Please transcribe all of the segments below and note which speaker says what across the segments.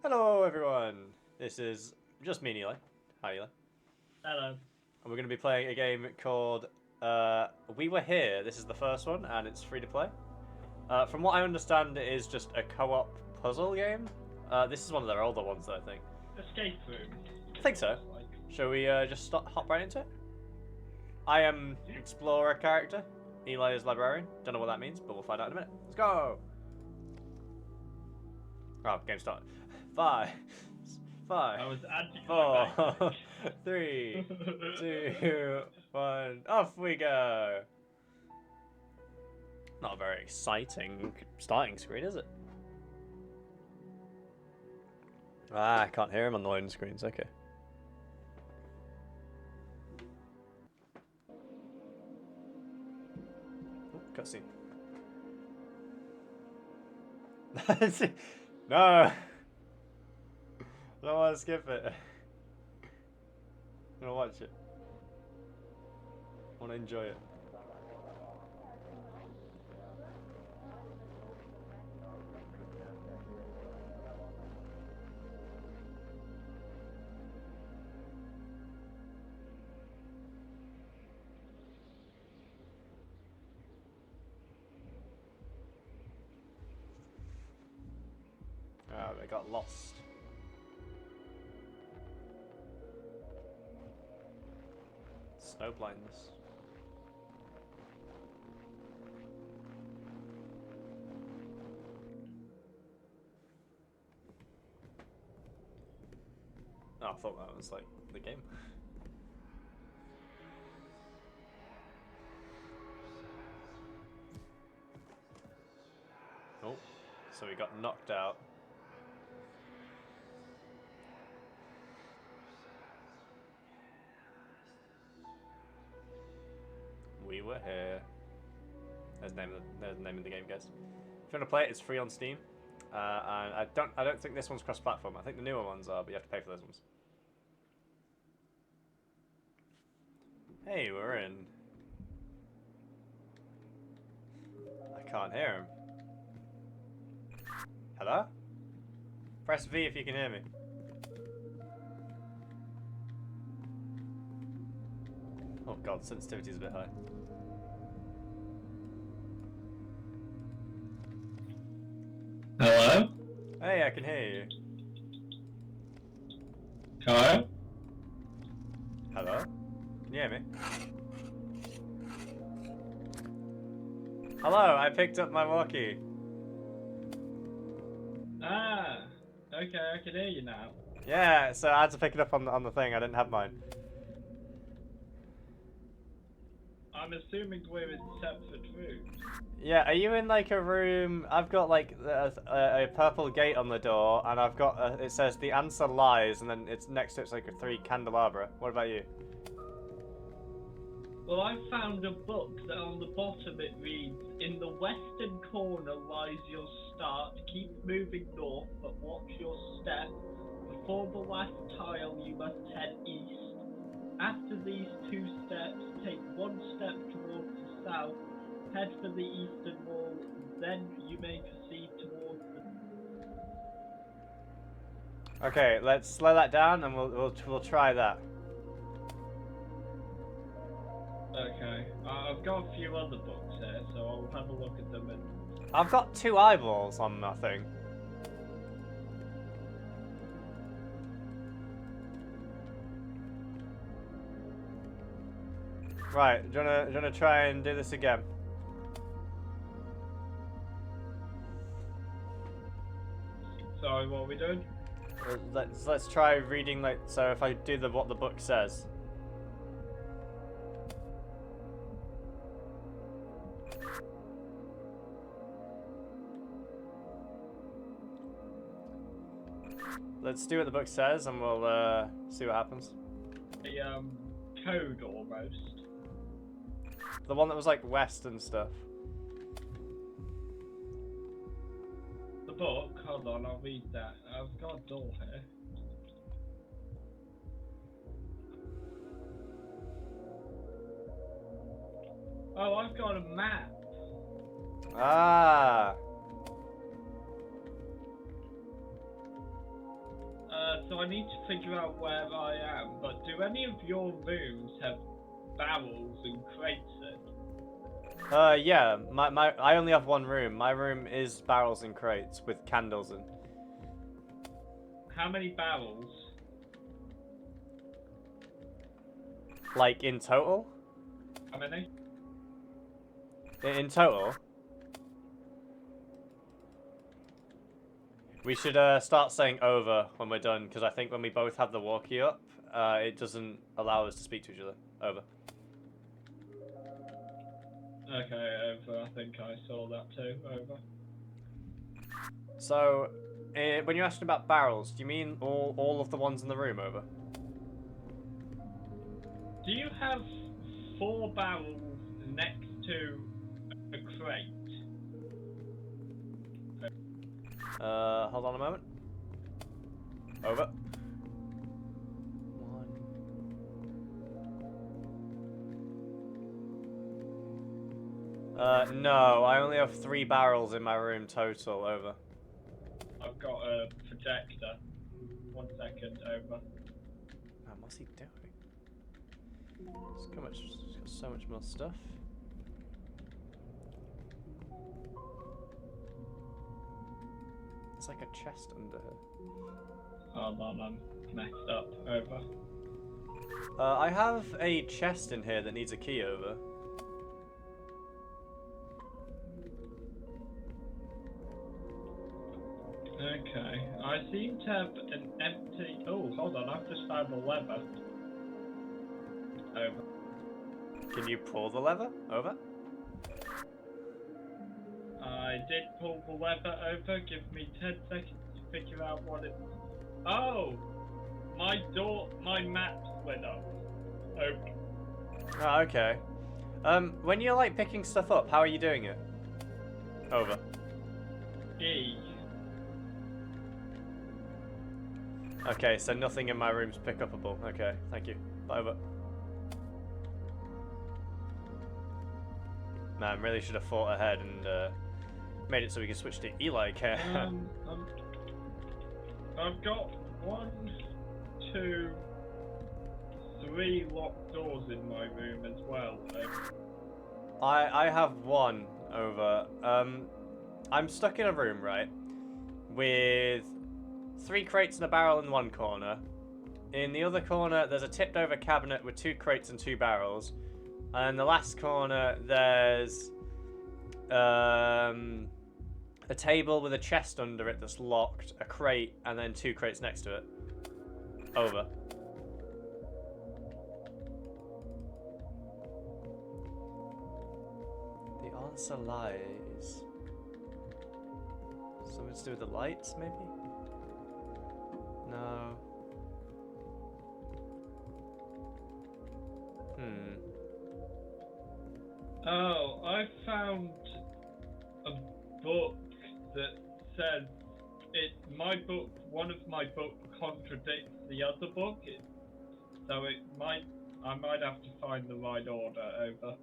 Speaker 1: Hello, everyone. This is just me and Eli. Hi, Eli.
Speaker 2: Hello.
Speaker 1: And we're going to be playing a game called We Were Here. This is the first one, and it's free to play. From what I understand, it is just a co-op puzzle game. This is one of their older ones, I think.
Speaker 2: Escape room.
Speaker 1: I think so. Shall we just hop right into it? I am Explorer character. Eli is Librarian. Don't know what that means, but we'll find out in a minute. Let's go! Oh, game started. Five,
Speaker 2: I was adding
Speaker 1: four,
Speaker 2: my backpack.
Speaker 1: 3, 2, 1. Off we go! Not a very exciting starting screen, is it? Ah, I can't hear him on the loading screens. Okay. Oh, cutscene. No! I don't want to skip it. I'm gonna watch it. I want to enjoy it. Oh, they got lost. Snow blindness. Oh, I thought that was like the game. Oh, so we got knocked out. We were here. There's the name of the game, guys. If you want to play it, it's free on Steam. And I don't think this one's cross-platform. I think the newer ones are, but you have to pay for those ones. Hey, we're in. I can't hear him. Hello? Press V if you can hear me. Oh god, sensitivity's a bit high.
Speaker 2: Hello?
Speaker 1: Hey, I can hear you.
Speaker 2: Hello?
Speaker 1: Hello? Can you hear me? Hello, I picked up my walkie.
Speaker 2: Ah, okay, I can hear you now.
Speaker 1: Yeah, so I had to pick it up on the thing. I didn't have mine.
Speaker 2: I'm assuming we're in separate rooms.
Speaker 1: Yeah, are you in like a room? I've got like a purple gate on the door, and I've got it says the answer lies, and then it's next to it's like a 3 candelabra. What about you?
Speaker 2: Well, I found a book that on the bottom it reads, "In the western corner lies your start. Keep moving north, but watch your step. Before the last tile, you must head east. After these 2 steps, take 1 step towards the south. Head for the eastern wall. Then you may proceed towards the..."
Speaker 1: Okay, let's slow that down, and we'll try that.
Speaker 2: Okay, I've got a few other books here, so I'll have a look at them and...
Speaker 1: I've got 2 eyeballs on my thing. Right, do you wanna try and do this again?
Speaker 2: Sorry, what are we doing?
Speaker 1: Let's try reading like so. If I do what the book says. Let's do what the book says, and we'll see what happens.
Speaker 2: A code almost.
Speaker 1: The one that was like west and stuff.
Speaker 2: The book, hold on, I'll read that. I've got a door here. Oh, I've got a map.
Speaker 1: Ah.
Speaker 2: So I need to figure out where I am, but do any of your rooms have barrels and crates in?
Speaker 1: Yeah. I only have one room. My room is barrels and crates with candles in.
Speaker 2: How many barrels?
Speaker 1: Like in total?
Speaker 2: How many?
Speaker 1: In total? We should start saying over when we're done, because I think when we both have the walkie up, it doesn't allow us to speak to each other. Over.
Speaker 2: Okay, over. I think I saw that too. Over.
Speaker 1: So, when you're asking about barrels, do you mean all of the ones in the room? Over.
Speaker 2: Do you have 4 barrels next to a crate?
Speaker 1: Hold on a moment. Over. No, I only have 3 barrels in my room total. Over.
Speaker 2: I've got a projector. 1 second, over.
Speaker 1: Man, what's he doing? He's got so much more stuff. It's like a chest under here.
Speaker 2: Hold on, I'm messed up. Over.
Speaker 1: I have a chest in here that needs a key. Over.
Speaker 2: Okay, I seem to have an empty. Oh, hold on, I've just found a lever. Over.
Speaker 1: Can you pull the lever? Over.
Speaker 2: I did pull the lever over. Give me 10 seconds to figure out what it. Oh, my map's lit up. Open.
Speaker 1: Ah, okay. When you're like picking stuff up, how are you doing it? Over.
Speaker 2: E.
Speaker 1: Okay, so nothing in my room's pick upable. Okay, thank you. Over. Man, really should have thought ahead and made it so we could switch to Eli care.
Speaker 2: I've got 1, 2, 3 locked doors in my room as well.
Speaker 1: I have 1. Over. I'm stuck in a room, right, with 3 crates and a barrel in one corner. In the other corner, there's a tipped over cabinet with 2 crates and 2 barrels. And in the last corner, there's a table with a chest under it that's locked, a crate, and then 2 crates next to it. Over. The answer lies... something to do with the lights, maybe? No.
Speaker 2: Oh, I found a book that says my book. One of my book contradicts the other book, so I might have to find the right order. Over.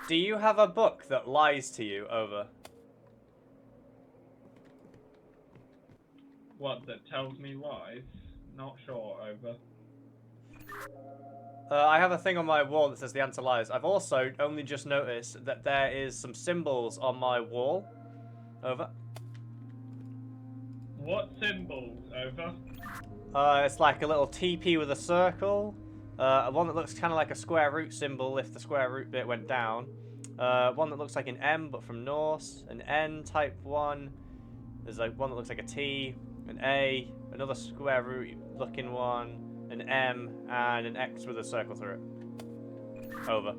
Speaker 1: Do you have a book that lies to you? Over.
Speaker 2: What, that tells me lies? Not sure. Over.
Speaker 1: I have a thing on my wall that says the answer lies. I've also only just noticed that there is some symbols on my wall. Over.
Speaker 2: What symbols? Over.
Speaker 1: It's like a little TP with a circle. One that looks kind of like a square root symbol if the square root bit went down. One that looks like an M but from Norse. An N type one. There's like one that looks like a T. An A. Another square root looking one. An M and an X with a circle through it. Over.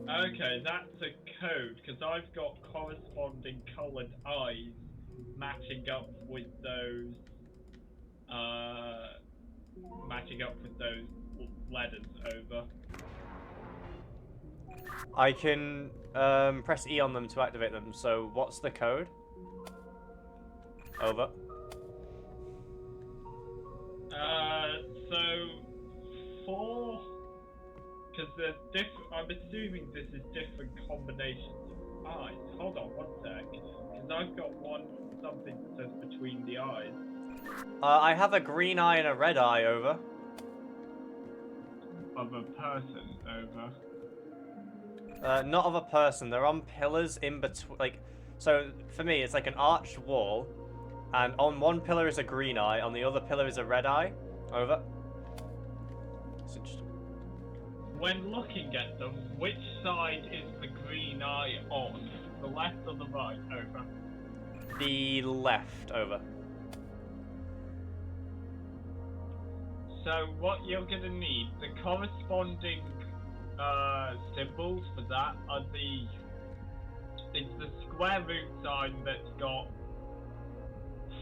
Speaker 2: Okay, that's a code, because I've got corresponding coloured eyes matching up with those letters. Over.
Speaker 1: I can press E on them to activate them. So what's the code? Over.
Speaker 2: So 4, because there's different. I'm assuming this is different combinations of eyes. Hold on 1 sec, because I've got something that says between the eyes.
Speaker 1: I have a green eye and a red eye, over.
Speaker 2: Of a person, over.
Speaker 1: Not of a person. They're on pillars in between. Like, so for me, it's like an arched wall, and on one pillar is a green eye, on the other pillar is a red eye. Over. It's interesting.
Speaker 2: When looking at them, which side is the green eye on? The left or the right? Over.
Speaker 1: The left. Over.
Speaker 2: So what you're gonna need, the corresponding symbols for that are it's the square root sign that's got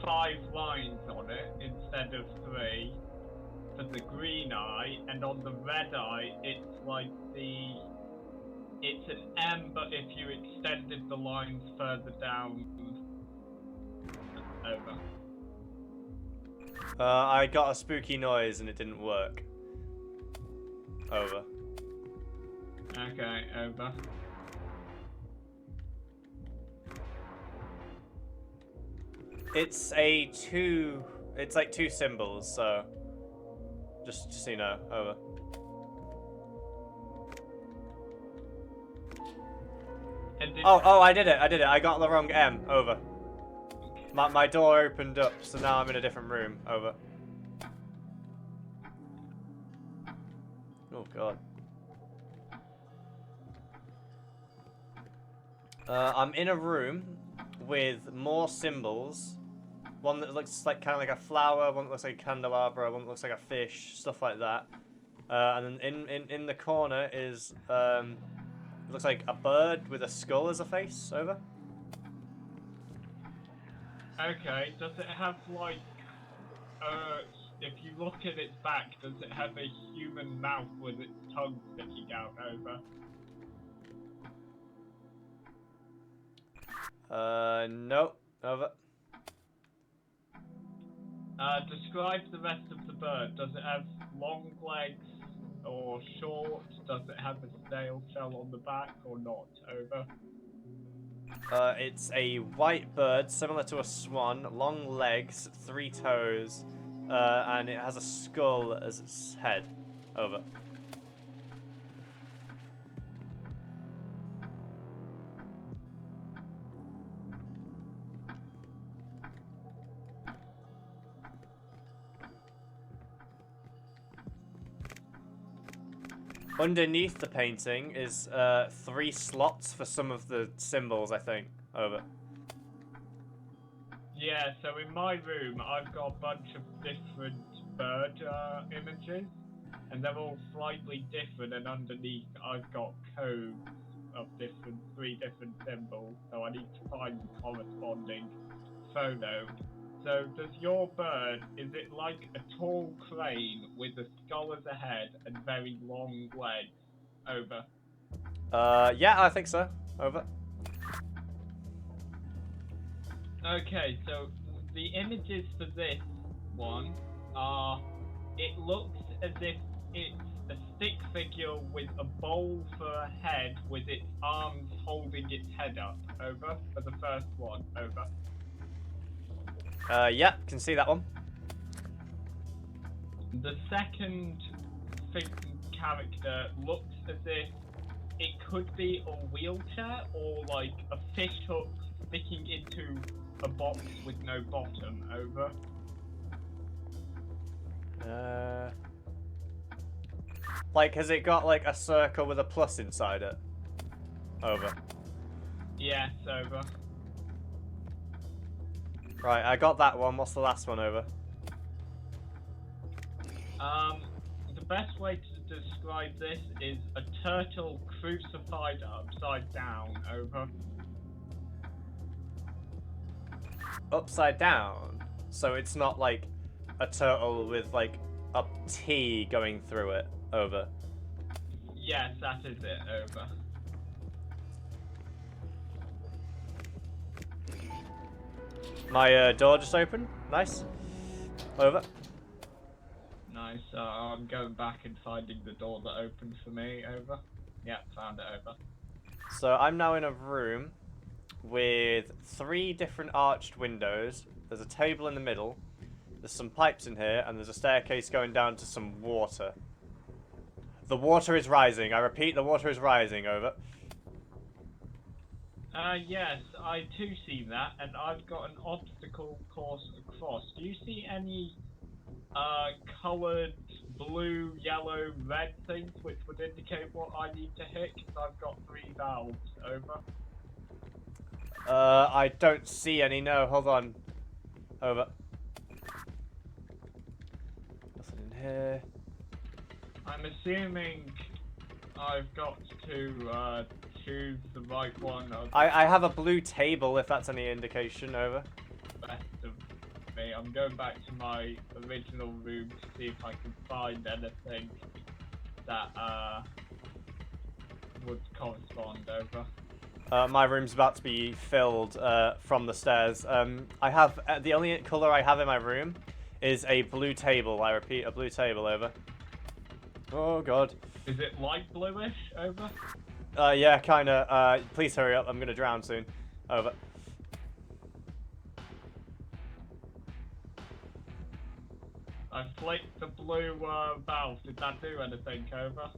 Speaker 2: 5 lines on it instead of 3 for the green eye, and on the red eye it's like it's an M, but if you extended the lines further down. Over.
Speaker 1: I got a spooky noise and it didn't work. Over.
Speaker 2: Okay, over.
Speaker 1: It's like 2 symbols, so just so you know, over. Oh, I did it. I got the wrong M, over. My door opened up, so now I'm in a different room, over. Oh god. I'm in a room with more symbols. One that looks like kind of like a flower, one that looks like a candelabra, one that looks like a fish, stuff like that. And then in the corner is it looks like a bird with a skull as a face, over.
Speaker 2: Okay, does it have like if you look at its back, does it have a human mouth with its tongue sticking out, over?
Speaker 1: Nope, over.
Speaker 2: Describe the rest of the bird. Does it have long legs or short? Does it have a snail shell on the back or not, over?
Speaker 1: It's a white bird, similar to a swan, long legs, 3 toes, and it has a skull as its head. Over. Underneath the painting is 3 slots for some of the symbols, I think. Over.
Speaker 2: Yeah, so in my room, I've got a bunch of different bird images, and they're all slightly different, and underneath I've got codes of 3 different symbols, so I need to find the corresponding photo. So does your bird, is it like a tall crane with a skull as a head and very long legs? Over.
Speaker 1: Yeah, I think so. Over.
Speaker 2: Okay, so the images for this one are, it looks as if it's a stick figure with a bowl for a head with its arms holding its head up. Over. For the first one. Over.
Speaker 1: Yeah, can see that one.
Speaker 2: The second character looks as if it could be a wheelchair or like a fish hook sticking into a box with no bottom. Over.
Speaker 1: Like, has it got like a circle with a plus inside it? Over.
Speaker 2: Yes, over.
Speaker 1: Right, I got that one. What's the last one, over?
Speaker 2: The best way to describe this is a turtle crucified upside down. Over.
Speaker 1: Upside down? So it's not like a turtle with like a T going through it. Over.
Speaker 2: Yes, that is it. Over.
Speaker 1: My door just opened. Nice. Over.
Speaker 2: Nice. I'm going back and finding the door that opened for me. Over. Yeah, found it. Over.
Speaker 1: So I'm now in a room with 3 different arched windows. There's a table in the middle. There's some pipes in here, and there's a staircase going down to some water. The water is rising. I repeat, the water is rising. Over.
Speaker 2: Yes, I too see that, and I've got an obstacle course across. Do you see any coloured blue, yellow, red things which would indicate what I need to hit? 'Cause I've got 3 valves. Over.
Speaker 1: I don't see any. No, hold on. Over. Nothing in here.
Speaker 2: I'm assuming I've got to choose the right one of
Speaker 1: I have a blue table, if that's any indication. Over.
Speaker 2: the best of me. I'm going back to my original room to see if I can find anything that would correspond. Over.
Speaker 1: My room's about to be filled from the stairs. I have the only color I have in my room is a blue table. I repeat, a blue table. Over. Oh god.
Speaker 2: Is it light bluish? Over.
Speaker 1: Yeah, kinda. Please hurry up. I'm gonna drown soon. Over.
Speaker 2: I flicked the blue valve. Did that do anything? Over.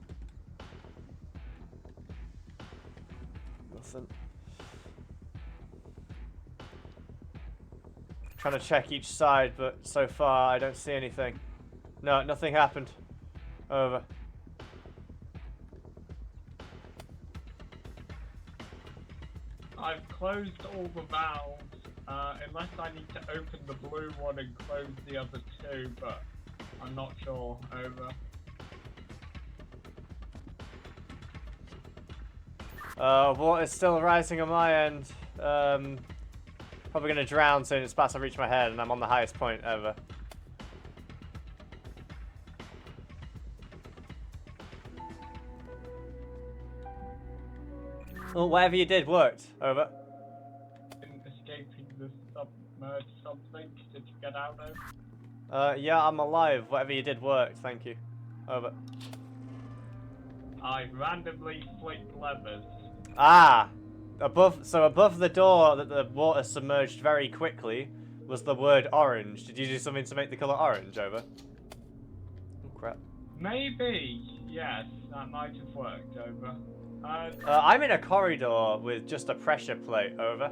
Speaker 1: Nothing. Trying to check each side, but so far I don't see anything. No, nothing happened. Over.
Speaker 2: I've closed all the valves, unless I need to open the blue one and close the other 2, but I'm not sure. Over.
Speaker 1: Water's still rising on my end. Probably gonna drown soon. It's about to reach my head, and I'm on the highest point ever. Well, whatever you did worked. Over.
Speaker 2: Escaping the submerged something. Did you get out though?
Speaker 1: Yeah, I'm alive. Whatever you did worked. Thank you. Over.
Speaker 2: I randomly flicked levers.
Speaker 1: Ah! Above the door that the water submerged very quickly was the word orange. Did you do something to make the colour orange? Over. Oh, crap.
Speaker 2: Maybe. Yes, that might have worked. Over.
Speaker 1: I'm in a corridor with just a pressure plate. Over.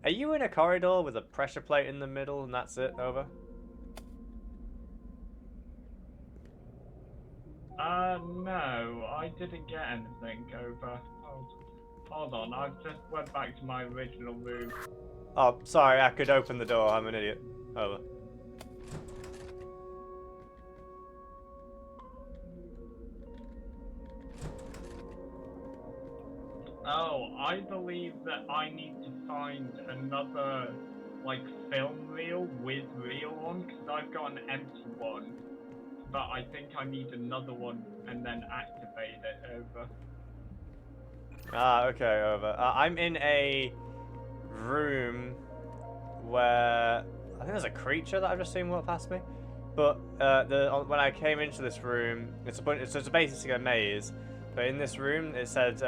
Speaker 1: Are you in a corridor with a pressure plate in the middle and that's it? Over.
Speaker 2: No, I didn't get anything. Over. Hold on, I just went back to my original room.
Speaker 1: Oh, sorry, I could open the door. I'm an idiot. Over.
Speaker 2: Oh, I believe that I need to find another, like, film reel with reel on, because I've got an empty one. But I think I need another one and then activate it. Over.
Speaker 1: Ah, okay, over. I'm in a room where I think there's a creature that I've just seen walk past me. But when I came into this room, it's basically a maze. But in this room, it said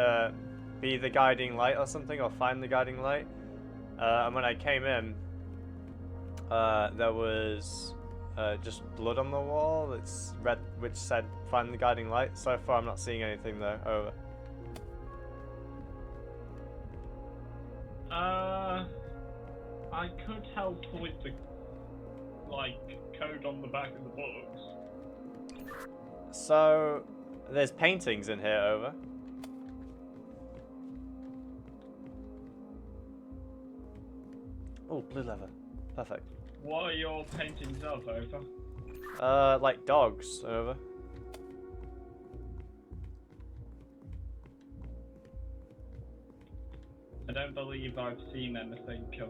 Speaker 1: be the guiding light or something, or find the guiding light. And when I came in, there was just blood on the wall. It's red, which said find the guiding light. So far, I'm not seeing anything though. Over.
Speaker 2: I could help with the, like, code on the back of the books.
Speaker 1: So, there's paintings in here. Over. Oh, blue leather. Perfect.
Speaker 2: What are your paintings of? Over.
Speaker 1: Like dogs. Over.
Speaker 2: I don't believe I've seen anything of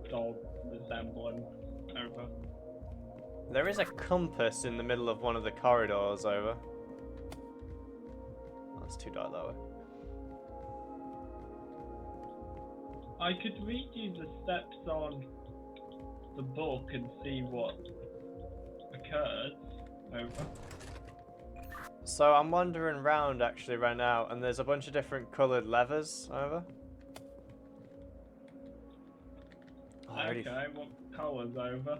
Speaker 2: dog resembling. Over.
Speaker 1: There is a compass in the middle of one of the corridors. Over. That's too dark that way.
Speaker 2: I could read you the steps on the book and see what occurs. Over.
Speaker 1: So I'm wandering around actually right now, and there's a bunch of different coloured levers over.
Speaker 2: Okay, what colours over?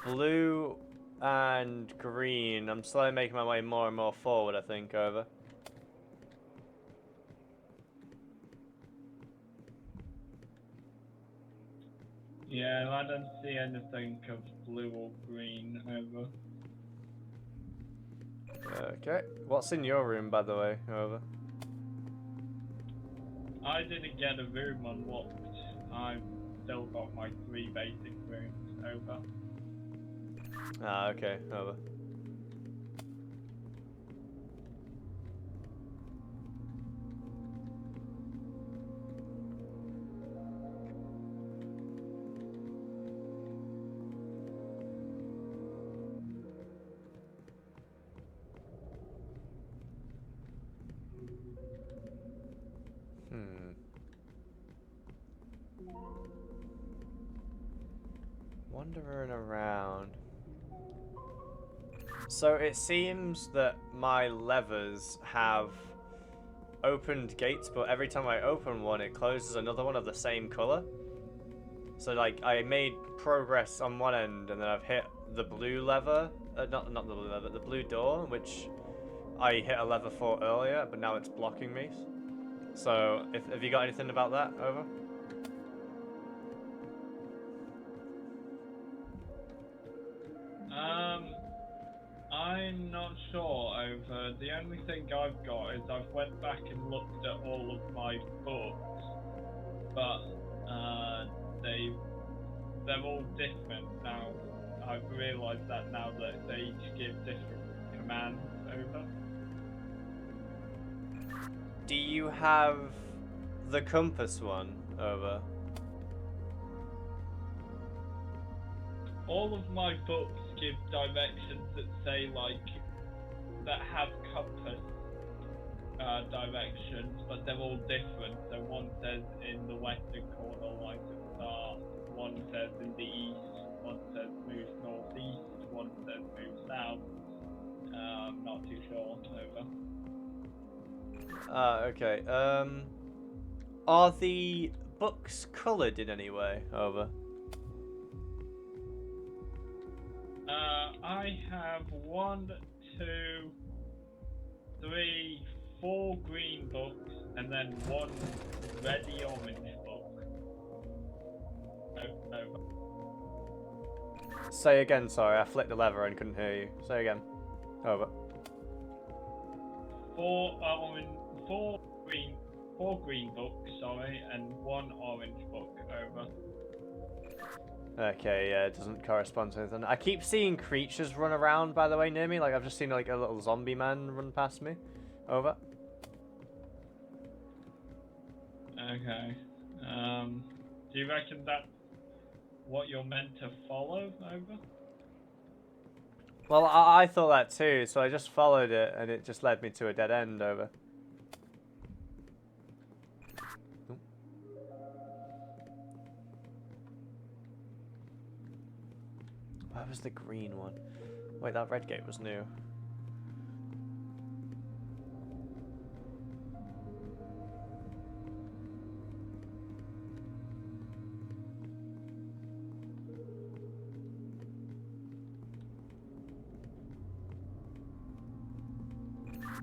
Speaker 1: Blue and green. I'm slowly making my way more and more forward, I think, over.
Speaker 2: Yeah, I don't see anything of blue or green over.
Speaker 1: Okay. What's in your room, by the way, over?
Speaker 2: I didn't get a room unlocked. I've still got my 3 basic rooms over.
Speaker 1: Ah, okay, over. Wandering around. So it seems that my levers have opened gates, but every time I open one, it closes another one of the same color. So like I made progress on one end, and then I've hit the blue lever, not the blue lever, the blue door, which I hit a lever for earlier, but now it's blocking me. So have you got anything about that? Over.
Speaker 2: I'm not sure over. The only thing I've got is I've went back and looked at all of my books, but they're all different now. I've realised that now that they each give different commands over.
Speaker 1: Do you have the compass one? Over.
Speaker 2: All of my books give directions that say that have compass directions, but they're all different. So one says in the western corner lies the star, one says in the east, one says move northeast, one says move south. Not too sure. Over.
Speaker 1: Okay. Are the books coloured in any way? Over.
Speaker 2: I have 1, 2, 3, 4 green books, and then 1 reddy orange book. Over.
Speaker 1: Say again, sorry, I flicked the lever and couldn't hear you. Say again. Over.
Speaker 2: 4 green books, sorry, and 1 orange book. Over.
Speaker 1: Okay, yeah, it doesn't correspond to anything. I keep seeing creatures run around, by the way, near me. Like, I've just seen, like, a little zombie man run past me. Over.
Speaker 2: Okay. Do you reckon that's what you're meant to follow? Over?
Speaker 1: Well, I thought that too, so I just followed it, and it just led me to a dead end. Over. Where was the green one? Wait, that red gate was new.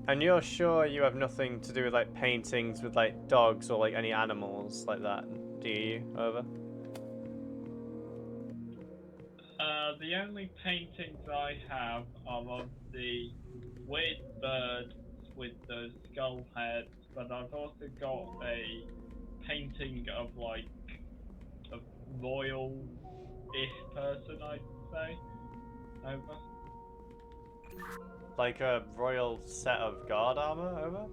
Speaker 1: And you're sure you have nothing to do with like paintings with like dogs or like any animals like that, do you? Over.
Speaker 2: The only paintings I have are of the weird birds with the skull heads, but I've also got a painting of like a royal-ish person, I'd say. Over.
Speaker 1: Like a royal set of guard armor. Over.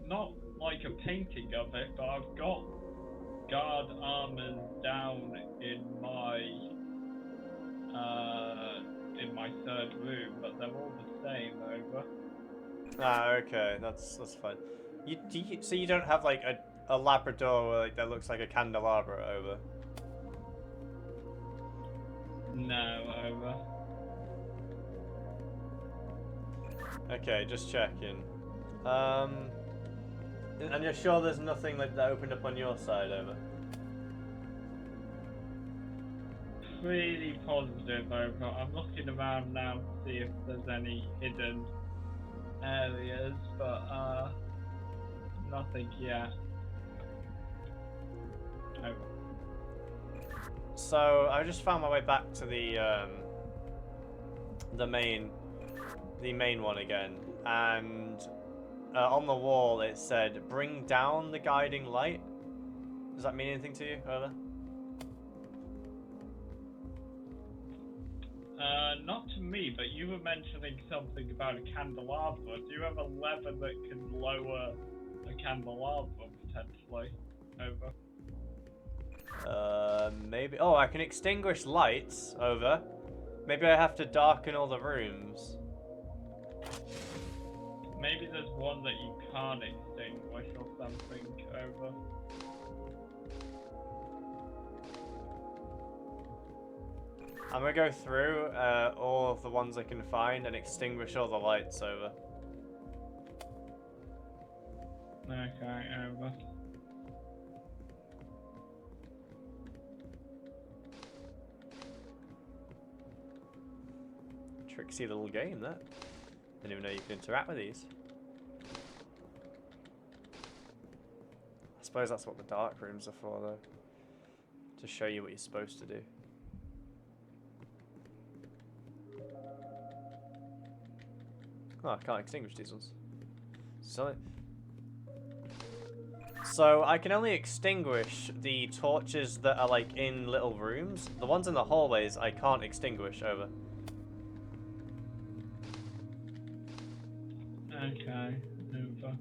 Speaker 2: Not like a painting of it, but I've got guard armors down in my 3rd room, but they're all the same. Over.
Speaker 1: Ah, okay, that's fine. So you don't have like a Labrador like that looks like a candelabra. Over.
Speaker 2: No, over.
Speaker 1: Okay, just checking. And you're sure there's nothing like that opened up on your side, over?
Speaker 2: Pretty positive, over. I'm looking around now to see if there's any hidden areas, but nothing yet. Over.
Speaker 1: So I just found my way back to the main one again, and on the wall it said, "Bring down the guiding light." Does that mean anything to you, over?
Speaker 2: Not to me, but you were mentioning something about a candelabra. Do you have a lever that can lower a candelabra, potentially? Over.
Speaker 1: Maybe. Oh, I can extinguish lights, over. Maybe I have to darken all the rooms.
Speaker 2: Maybe there's one that you can't extinguish or something, over.
Speaker 1: I'm gonna go through all of the ones I can find and extinguish all the lights, over.
Speaker 2: Okay, over.
Speaker 1: Tricksy little game, that. Didn't even know you could interact with these. I suppose that's what the dark rooms are for, though. To show you what you're supposed to do. Oh, I can't extinguish these ones. So I can only extinguish the torches that are like in little rooms. The ones in the hallways I can't extinguish, over.
Speaker 2: Okay, over.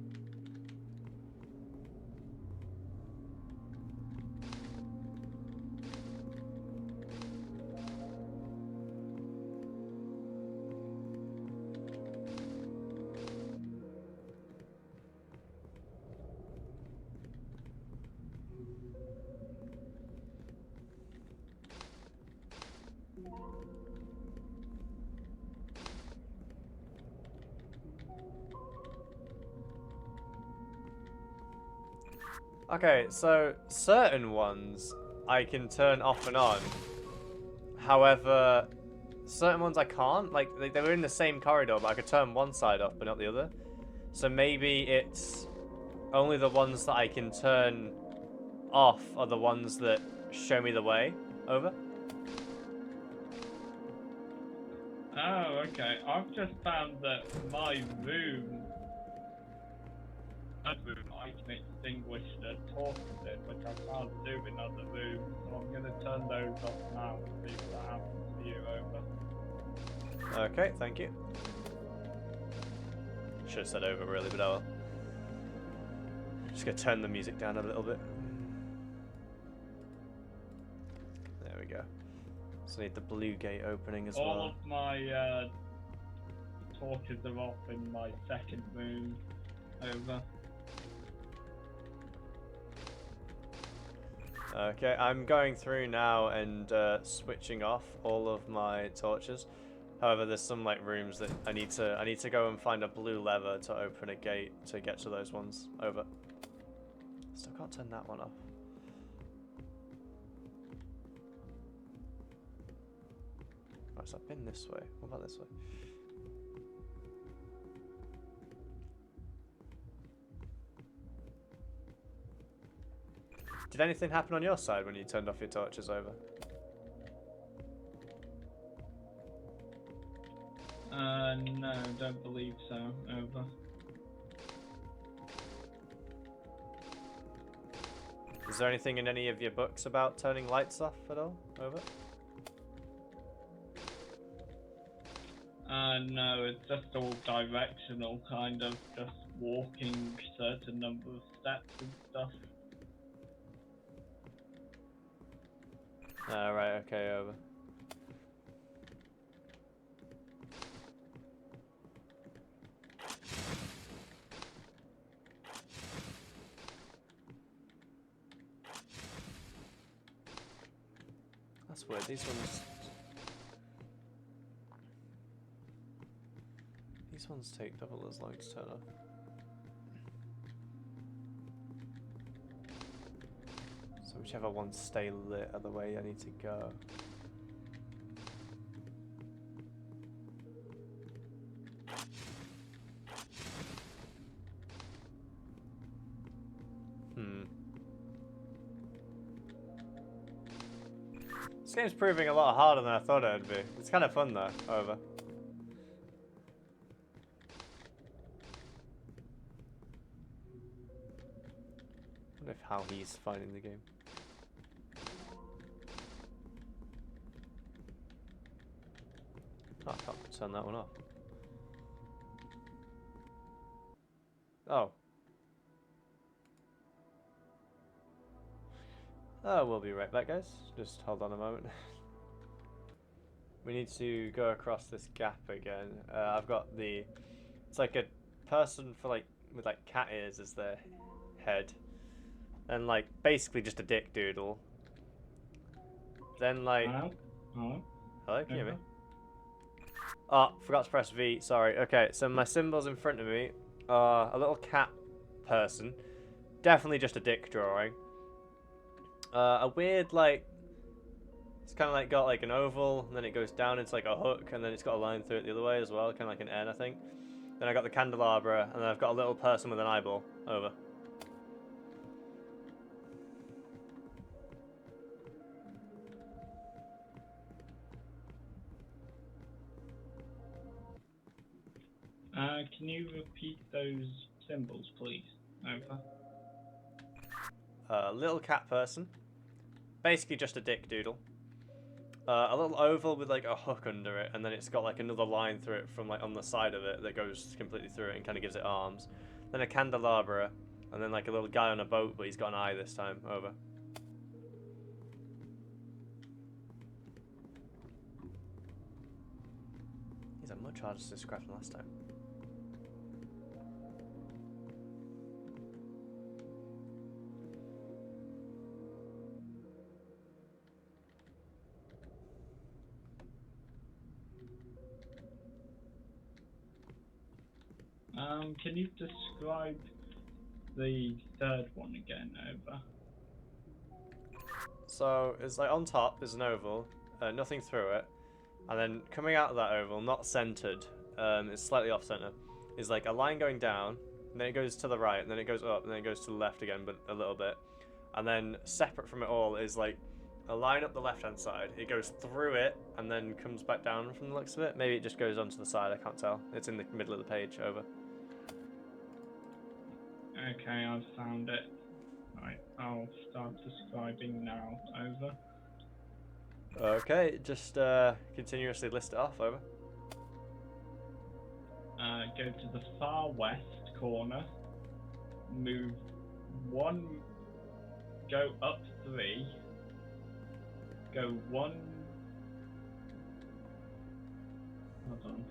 Speaker 1: Okay, so certain ones I can turn off and on. However, certain ones I can't. Like, they were in the same corridor, but I could turn one side off, but not the other. So maybe it's only the ones that I can turn off are the ones that show me the way, over.
Speaker 2: Oh, okay. I've just found that my room, I can extinguish the torch of it, which I can't do in other rooms. So I'm going to turn those off now and see what happens to you, over.
Speaker 1: Okay, thank you. Should have said over, really, but oh well. Just gonna turn the music down a little bit. There we go. So I need the blue gate opening as
Speaker 2: All
Speaker 1: well.
Speaker 2: of my torches are off in my second room, over.
Speaker 1: Okay, I'm going through now and switching off all of my torches. However, there's some like rooms that I need to go and find a blue lever to open a gate to get to those ones. Over. Still can't turn that one off. Right, so I've been this way. What about this way? Did anything happen on your side when you turned off your torches, over?
Speaker 2: No, don't believe so, over.
Speaker 1: Is there anything in any of your books about turning lights off at all? Over?
Speaker 2: No, it's just all directional, kind of, just walking certain number of steps and stuff.
Speaker 1: Right, okay, over. That's weird, these ones These ones take double as long to turn off. So whichever ones stay lit are the way I need to go. This game's proving a lot harder than I thought it would be. It's kind of fun though, however. I wonder if how he's finding the game. Oh, I can't turn that one off. Oh. Oh, we'll be right back, guys. Just hold on a moment. We need to go across this gap again. I've got the... It's like a person for like with like cat ears as their head. And like basically just a dick doodle. Then like...
Speaker 2: Hello?
Speaker 1: Hello, can you hear me? Oh, forgot to press V, sorry. Okay, so my symbols in front of me are a little cat person. Definitely just a dick drawing. A weird, like, it's kind of like got like an oval, and then it goes down into like a hook, and then it's got a line through it the other way as well, kind of like an N, I think. Then I got the candelabra, and then I've got a little person with an eyeball. Over.
Speaker 2: Can you repeat those symbols, please? Over.
Speaker 1: Little cat person. Basically just a dick doodle. A little oval with like a hook under it, and then it's got like another line through it from like on the side of it that goes completely through it and kind of gives it arms. Then a candelabra, and then like a little guy on a boat, but he's got an eye this time. Over. These are much harder to describe than last time.
Speaker 2: Can you describe the third one again? Over.
Speaker 1: So it's like on top is an oval, nothing through it, and then coming out of that oval, not centered, it's slightly off center, is like a line going down, and then it goes to the right, and then it goes up, and then it goes to the left again, but a little bit, and then separate from it all is like a line up the left hand side. It goes through it and then comes back down from the looks of it. Maybe it just goes onto the side. I can't tell. It's in the middle of the page. Over.
Speaker 2: Okay, I've found it. Right, I'll start describing now. Over.
Speaker 1: Okay, just continuously list it off. Over.
Speaker 2: Go to the far west corner. Move one. Go up 3. Go 1. Hold on.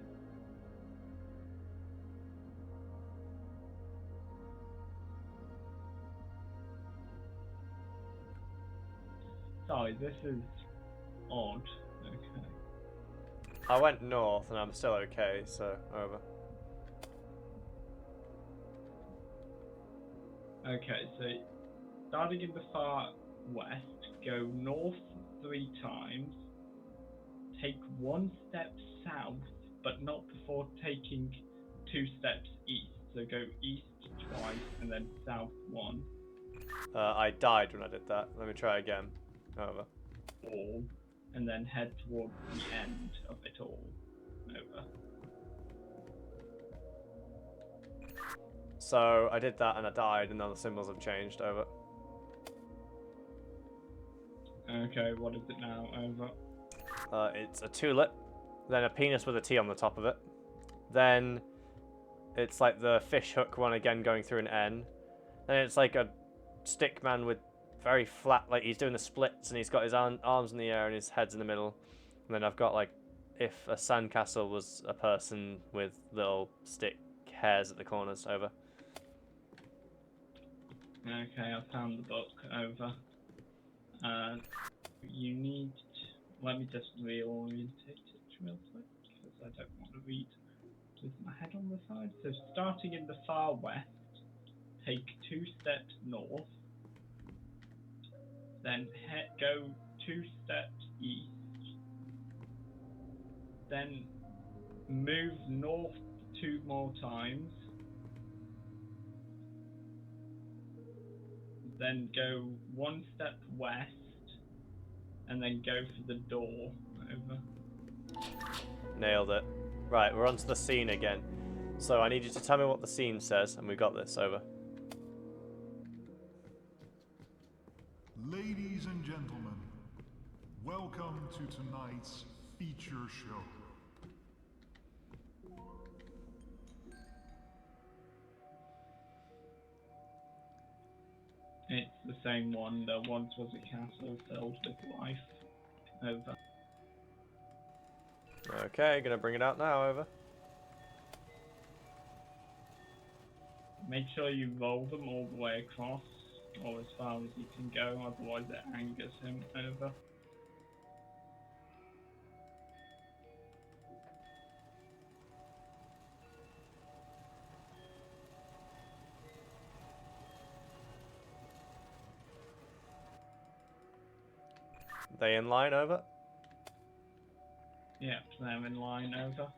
Speaker 2: Sorry, this is odd. Okay.
Speaker 1: I went north and I'm still okay, so over.
Speaker 2: Okay, so starting in the far west, go north 3 times, take 1 step south, but not before taking 2 steps east. So go east twice and then south 1.
Speaker 1: I died when I did that. Let me try again. Over.
Speaker 2: All, and then head towards the end of it all. Over.
Speaker 1: So I did that and I died, and now the symbols have changed. Over.
Speaker 2: Okay, what is it now? Over.
Speaker 1: It's a tulip, then a penis with a T on the top of it. Then it's like the fish hook one again going through an N. Then it's like a stick man with very flat, like he's doing the splits and he's got his arms in the air and his head's in the middle. And then I've got like if a sandcastle was a person with little stick hairs at the corners. Over.
Speaker 2: Okay, I found the book. Over. You need... Let me just reorient it real quick, because I don't want to read with my head on. side. So starting in the far west, take 2 steps north, then go 2 steps east, then move north 2 more times, then go 1 step west, and then go for the door. Over.
Speaker 1: Nailed it. Right, we're onto the scene again. So I need you to tell me what the scene says, and we got this. Over.
Speaker 3: Ladies and gentlemen, welcome to tonight's feature show.
Speaker 2: It's the same one. There once was a castle filled with life. Over.
Speaker 1: Okay, gonna bring it out now. Over.
Speaker 2: Make sure you roll them all the way across, or as far as you can go, otherwise it angers him. Over.
Speaker 1: They in line. Over.
Speaker 2: Yep, they're in line. Over.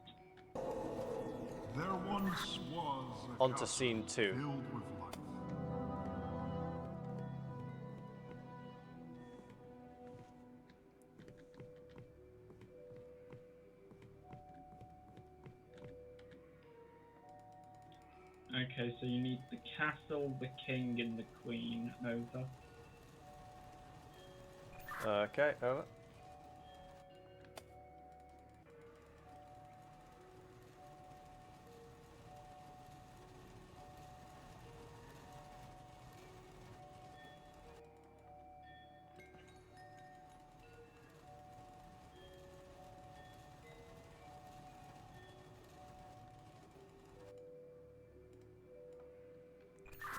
Speaker 3: There once was a
Speaker 1: On to
Speaker 3: castle
Speaker 1: scene 2.
Speaker 3: filled with life.
Speaker 2: Okay, so you need the castle, the king, and the queen. Over.
Speaker 1: Okay, over.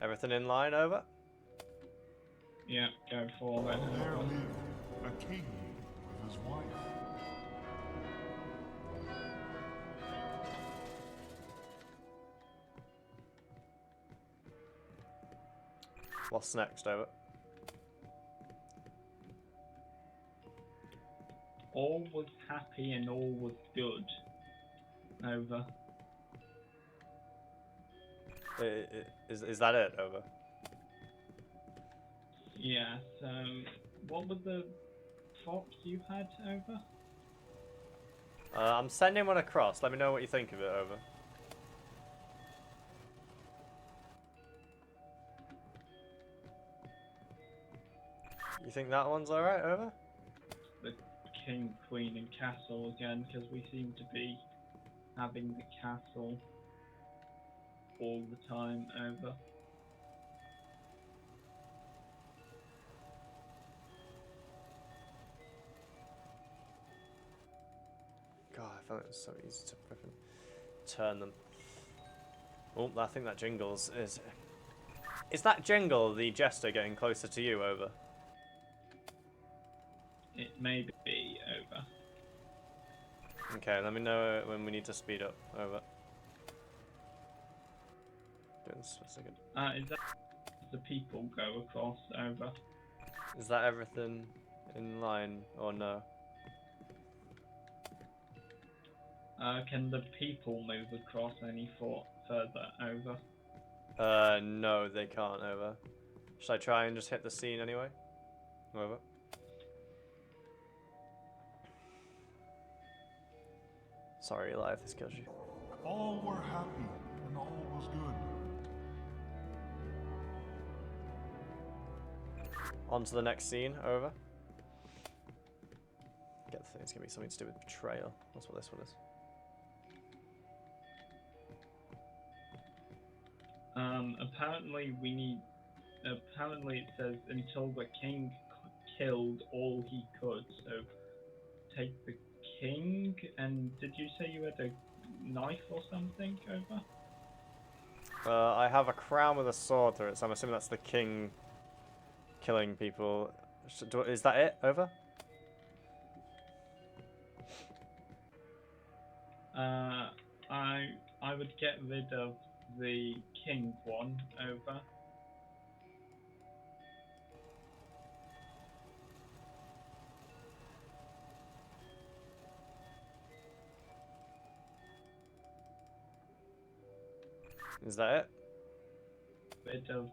Speaker 1: Everything in line. Over.
Speaker 2: Yep, go for it.
Speaker 3: There
Speaker 2: Over.
Speaker 3: lived a king with his wife.
Speaker 1: What's next? Over.
Speaker 2: All was happy and all was good. Over.
Speaker 1: Is that it? Over.
Speaker 2: Yeah, so what was the thoughts you had? Over?
Speaker 1: I'm sending one across. Let me know what you think of it. Over. You think that one's alright? Over.
Speaker 2: The king, queen, and castle again, because we seem to be having the castle all the time. Over.
Speaker 1: God, I felt it was so easy to frickin' turn them. Oh, I think that jingles is... Is that jingle the jester getting closer to you? Over.
Speaker 2: It may be. Over.
Speaker 1: Okay, let me know when we need to speed up. Over. Doing this for a second.
Speaker 2: Is that the people go across? Over.
Speaker 1: Is that everything in line or no?
Speaker 2: Can the people move across any further? Over.
Speaker 1: No, they can't. Over. Should I try and just hit the scene anyway? Over. Sorry, live, this kills you.
Speaker 3: All were happy and all was good.
Speaker 1: On to the next scene. Over. Get the thing. It's gonna be something to do with betrayal. That's what this one is.
Speaker 2: Apparently we need. Apparently it says until the king killed all he could. So take the king. And did you say you had a knife or something? Over.
Speaker 1: I have a crown with a sword through it, so I'm assuming that's the king killing people. Is that it? Over.
Speaker 2: I would get rid of the king one over.
Speaker 1: Is that it?
Speaker 2: Rid of